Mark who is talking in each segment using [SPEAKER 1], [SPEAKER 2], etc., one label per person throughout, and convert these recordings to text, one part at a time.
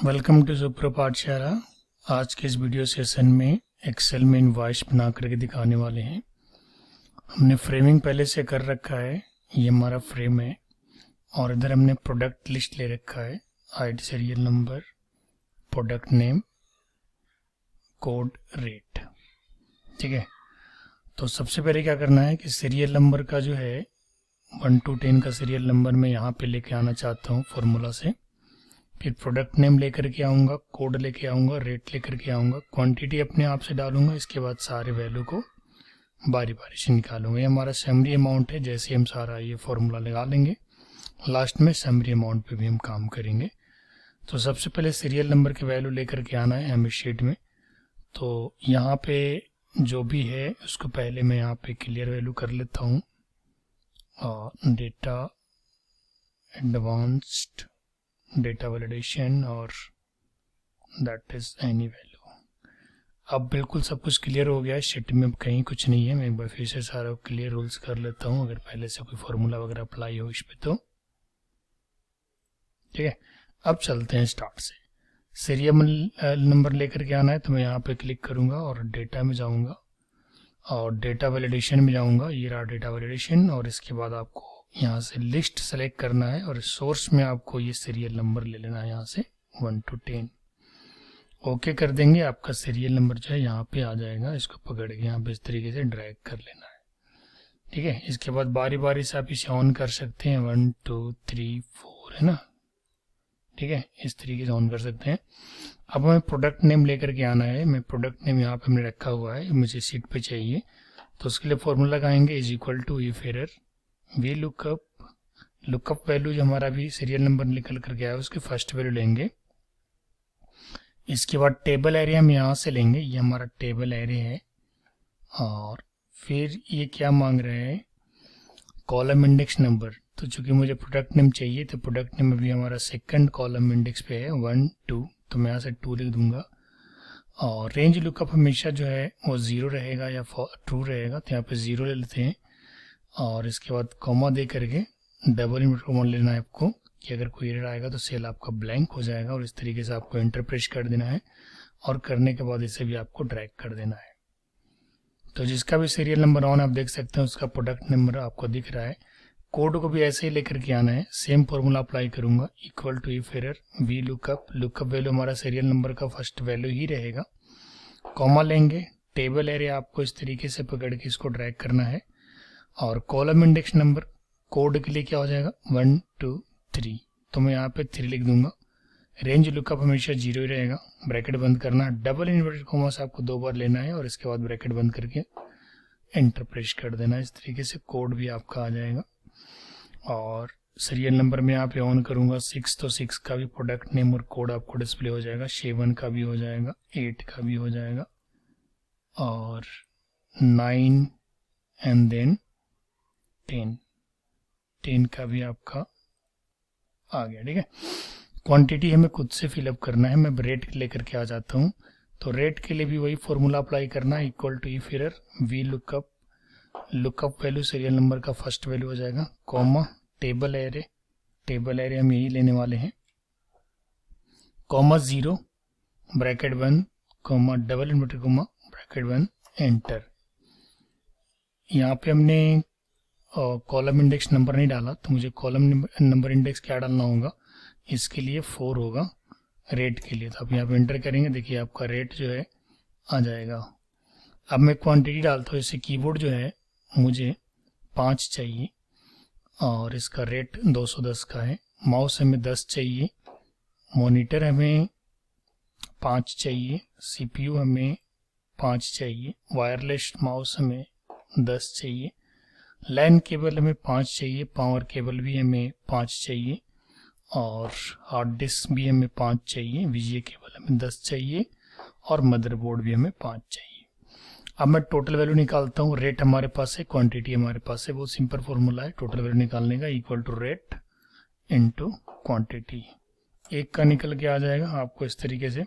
[SPEAKER 1] Welcome to Supro पाठशाला। आज के इस वीडियो सेशन में एक्सेल में इनवॉइस बना करके दिखाने वाले हैं। हमने फ्रेमिंग पहले से कर रखा है, ये हमारा फ्रेम है और इधर हमने प्रोडक्ट लिस्ट ले रखा है, ID, serial number, product name, code, rate. ठीक है, तो सबसे पहले क्या करना है कि सीरियल नंबर का जो है 1 to 10 का सीरियल नंबर मैं यहाँ पे लेके आना चाहता हूँ फॉर्मूला से। फिर प्रोडक्ट नेम लेकर के आऊँगा, कोड लेके आऊँगा, रेट लेकर के आऊँगा, क्वांटिटी अपने आप से डालूंगा। इसके बाद सारे वैल्यू को बारी बारी से निकालूंगा। ये हमारा समरी अमाउंट है, जैसे हम सारा ये फॉर्मूला लगा लेंगे लास्ट में समरी अमाउंट पे भी हम काम करेंगे। तो सबसे पहले सीरियल नंबर के वैल्यू लेकर के आना है हमें शीट में। तो यहाँ पे जो भी है उसको पहले मैं यहाँ पे क्लियर वैल्यू कर लेता हूँ, डेटा एडवांस्ड डेटा वैलिडेशन और दैट इज एनी वैल्यू। अब बिल्कुल सब कुछ क्लियर हो गया है, शीट में कहीं कुछ नहीं है। मैं एक बार फिर से सारा क्लियर रूल्स कर लेता हूँ, अगर पहले से कोई फॉर्मूला वगैरह अप्लाई हो इस पे तो। ठीक है, अब चलते हैं स्टार्ट से। सीरियल नंबर लेकर के आना है तो मैं यहाँ पे क्लिक करूंगा और डेटा में जाऊंगा और डेटा वैलिडेशन में जाऊंगा। ये रहा डेटा वैलिडेशन, और इसके बाद आपको यहाँ से लिस्ट सेलेक्ट करना है और सोर्स में आपको ये सीरियल नंबर ले लेना है यहाँ से 1 to 10। ओके कर देंगे, आपका सीरियल नंबर जो है यहाँ पे आ जाएगा। इसको पकड़ के यहाँ पे इस तरीके से ड्रैग कर लेना है। ठीक है, इसके बाद बारी बारी से आप इसे ऑन कर सकते हैं, 1 2 3 4 है ना। ठीक है, इस तरीके से ऑन कर सकते हैं। अब हमें प्रोडक्ट नेम लेकर के आना है। मैं प्रोडक्ट नेम यहाँ पे हमने रखा हुआ है, मुझे सीट पे चाहिए, तो उसके लिए फॉर्मूला लगाएंगे is equal to if error V lookup value जो हमारा भी सीरियल नंबर निकल कर गया है उसकी फर्स्ट वैल्यू लेंगे। इसके बाद टेबल एरिया हम यहाँ से लेंगे, ये हमारा टेबल एरिया है। और फिर ये क्या मांग रहे हैं, कॉलम इंडेक्स नंबर। तो चूंकि मुझे प्रोडक्ट नेम चाहिए तो प्रोडक्ट नेम अभी हमारा सेकंड कॉलम इंडेक्स पे है 1 2, तो मैं यहाँ से 2 लिख दूंगा। और रेंज लुकअप हमेशा जो है वो 0 रहेगा या ट्रू रहेगा, तो यहाँ पे 0 ले लेते हैं। और इसके बाद कॉमा दे करके डबल इनवर्टेड कॉमा लेना है आपको, कि अगर कोई एरर आएगा तो सेल आपका ब्लैंक हो जाएगा। और इस तरीके से आपको एंटर प्रेस कर देना है और करने के बाद इसे भी आपको ड्रैग कर देना है। तो जिसका भी सीरियल नंबर ऑन आप देख सकते हैं उसका प्रोडक्ट नंबर आपको दिख रहा है। कोड को भी ऐसे ही लेकर के आना है, सेम फॉर्मूला अप्लाई करूंगा, equal to if error V lookup value हमारा सीरियल नंबर का फर्स्ट वैल्यू ही रहेगा। कॉमा लेंगे, टेबल एरिया आपको इस तरीके से पकड़ के इसको ड्रैग करना है। और कॉलम इंडेक्स नंबर कोड के लिए क्या हो जाएगा 1 2 3, तो मैं यहाँ पे 3 लिख दूंगा। रेंज लुकअप हमेशा 0 ही रहेगा, ब्रैकेट बंद करना, डबल इन्वर्टेड कॉमा से आपको 2 बार लेना है और इसके बाद ब्रैकेट बंद करके एंटर प्रेस कर देना। इस तरीके से कोड भी आपका आ जाएगा। और सीरियल नंबर में यहाँ पे ऑन करूंगा 6, तो 6 का भी प्रोडक्ट नेम और कोड आपको डिस्प्ले हो जाएगा, 7 का भी हो जाएगा, 8 का भी हो जाएगा और 9 एंड देन 10 का भी आपका आ गया। ठीक है, क्वांटिटी हमें खुद से फिलअप करना है। मैं रेट लेकर के आ जाता हूँ, तो रेट के लिए भी वही फॉर्मूला अप्लाई करना है, equal to if error V lookup value serial number का फर्स्ट वैल्यू हो जाएगा, कॉमा टेबल एरे हम यही लेने वाले हैं, comma 0 bracket 1 comma double inverted comma bracket 1 enter. यहाँ पे हमने कॉलम इंडेक्स नंबर नहीं डाला, तो मुझे कॉलम नंबर इंडेक्स क्या डालना होगा, इसके लिए 4 होगा रेट के लिए। तो आप यहाँ पे एंटर करेंगे, देखिए आपका रेट जो है आ जाएगा। अब मैं क्वांटिटी डालता हूँ, इससे कीबोर्ड जो है मुझे 5 चाहिए और इसका रेट 210 का है। माउस हमें 10 चाहिए, मॉनिटर हमें 5 चाहिए, सीपीयू हमें 5 चाहिए, वायरलेस माउस हमें 10 चाहिए, लैन केबल हमें 5 चाहिए, पावर केबल भी हमें 5 चाहिए और हार्ड डिस्क भी हमें 5 चाहिए, वीजीए केबल हमें 10 चाहिए और मदरबोर्ड भी हमें 5 चाहिए। अब मैं टोटल वैल्यू निकालता हूँ। रेट हमारे पास है, क्वांटिटी हमारे पास है, बहुत सिंपल फॉर्मूला है टोटल वैल्यू निकालने का, equal to rate into quantity. एक का निकल के आ जाएगा, आपको इस तरीके से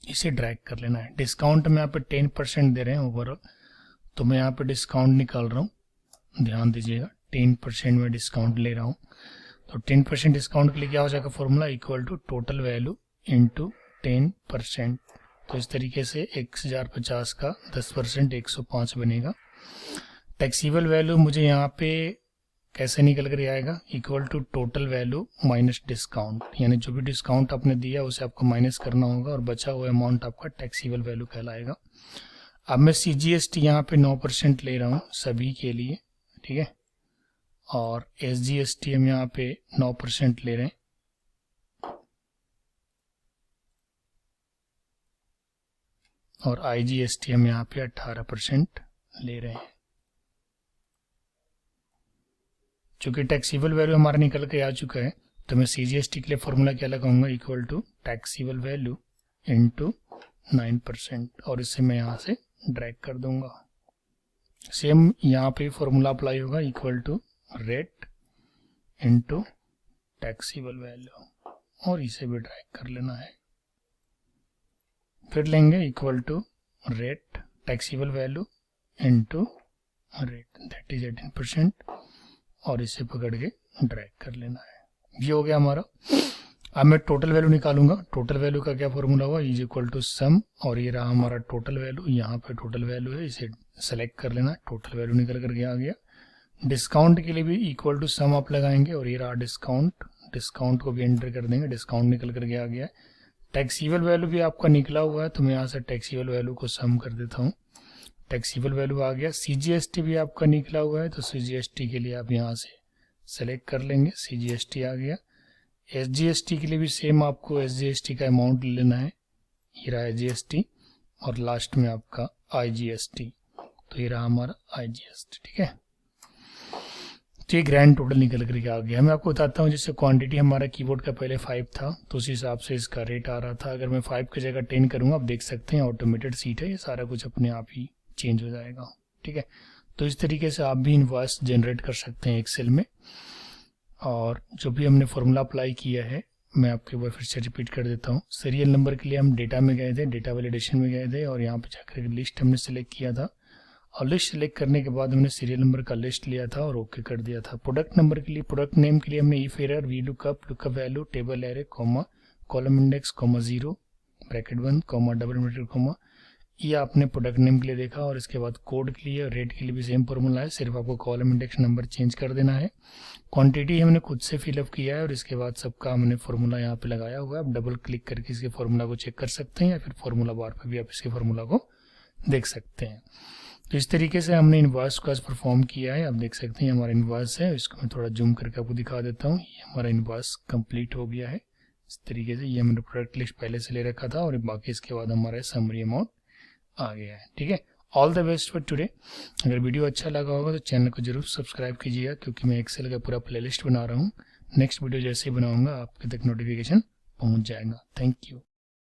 [SPEAKER 1] इसे ड्रैग कर लेना है। डिस्काउंट में यहाँ पे 10% दे रहे हैं ओवरऑल, तो मैं यहाँ पे डिस्काउंट निकाल रहा हूँ, ध्यान दीजिएगा 10% में डिस्काउंट ले रहा हूँ। तो 10% डिस्काउंट के लिए क्या हो जाएगा formula, equal to total value into 10%। तो इस तरीके से 1050 का 10% 105 बनेगा। टैक्सीबल वैल्यू मुझे यहाँ पे कैसे निकल कर आएगा, equal to total value minus discount, यानी जो भी डिस्काउंट आपने दिया उसे आपको माइनस करना होगा और बचा हुआ अमाउंट आपका टैक्सीबल वैल्यू कहलाएगा। अब मैं CGST यहाँ पे 9% ले रहा हूँ सभी के लिए, ठीक है, और SGST हम यहाँ पे 9% ले रहे हैं, और IGST हम यहाँ पे 18% ले रहे हैं। चूंकि टैक्सीबल वैल्यू हमारा निकल के आ चुका है तो मैं CGST के लिए फॉर्मूला क्या लगाऊंगा, equal to taxable value into 9%, और इससे मैं यहाँ से ड्रैग कर दूंगा। सेम यहाँ पे फॉर्मूला अप्लाई होगा, equal to rate into taxable value, और इसे भी ड्रैग कर लेना है। फिर लेंगे equal to rate taxable value into rate, that is 18%, और इसे पकड़ के ड्रैग कर लेना है। ये हो गया हमारा। अब मैं टोटल वैल्यू निकालूंगा। टोटल वैल्यू का क्या फॉर्मूला हुआ, इज इक्वल टू सम, और ये रहा हमारा टोटल वैल्यू, यहाँ पे टोटल वैल्यू है, इसे सेलेक्ट कर लेना, टोटल वैल्यू निकल करके आ गया। डिस्काउंट के लिए भी इक्वल टू सम आप लगाएंगे, और ये रहा डिस्काउंट, डिस्काउंट को भी एंटर कर देंगे, डिस्काउंट निकल करके आ गया। टैक्सीबल वैल्यू भी आपका निकला हुआ है, तो मैं यहाँ से टैक्सीबल वैल्यू को सम कर देता हूँ, टैक्सीबल वैल्यू आ गया। CGST भी आपका निकला हुआ है, तो CGST के लिए आप यहाँ से सेलेक्ट कर लेंगे, CGST आ गया। SGST के लिए भी सेम आपको SGST का अमाउंट लेना है, ये रहा SGST, और लास्ट में आपका IGST, तो ये रहा हमारा IGST, ठीक है। तो ये ग्रैंड टोटल निकल करके आ गया। मैं आपको बताता हूँ, जैसे क्वांटिटी हमारा कीबोर्ड का पहले 5 था, तो उस हिसाब से इसका रेट आ रहा था। अगर मैं 5 की जगह 10 करूँगा, आप देख सकते हैं ऑटोमेटेड सीट है, ये सारा कुछ अपने आप ही चेंज हो जाएगा, ठीक है। तो इस तरीके से आप भी इनवॉइस जनरेट कर सकते हैं एक्सेल में। और जो भी हमने फॉर्मूला अप्लाई किया है मैं आपको एक बार फिर से रिपीट कर देता हूँ। सीरियल नंबर के लिए हम डेटा में गए थे, डेटा वैलिडेशन में गए थे, और यहाँ पे जाकर लिस्ट हमने सेलेक्ट किया था, और लिस्ट सेलेक्ट करने के बाद हमने सीरियल नंबर का लिस्ट लिया था और ओके कर दिया था। प्रोडक्ट नंबर के लिए, प्रोडक्ट नेम के लिए हमने if error, V lookup, lookup value, table array, comma, column index, comma 0, bracket 1, comma, double bracket, comma, ये आपने प्रोडक्ट नेम के लिए देखा। और इसके बाद कोड के लिए, रेट के लिए भी सेम फॉर्मूला है, सिर्फ आपको कॉलम इंडेक्स नंबर चेंज कर देना है। क्वांटिटी हमने खुद से फिलअप किया है, और इसके बाद सबका हमने फॉर्मूला यहाँ पे लगाया हुआ है। आप डबल क्लिक करके इसके फॉर्मूला को चेक कर सकते हैं, या फिर फॉर्मूला बार पर भी आप इसके फॉर्मूला को देख सकते हैं। तो इस तरीके से हमने इनवॉइस को आज परफॉर्म किया है। आप देख सकते हैं हमारा इनवॉइस है, इसको मैं थोड़ा जूम करके आपको दिखा देता हूँ। ये हमारा इनवॉइस कंप्लीट हो गया है। इस तरीके से ये हमने प्रोडक्ट लिस्ट पहले से ले रखा था, और बाकी इसके बाद हमारा समरी अमाउंट आ गया है, ठीक है। All the best for today. अगर वीडियो अच्छा लगा होगा तो चैनल को जरूर सब्सक्राइब कीजिएगा, क्योंकि मैं एक्सेल का पूरा प्लेलिस्ट बना रहा हूँ। नेक्स्ट वीडियो जैसे ही बनाऊंगा आपके तक नोटिफिकेशन पहुंच जाएगा। Thank you.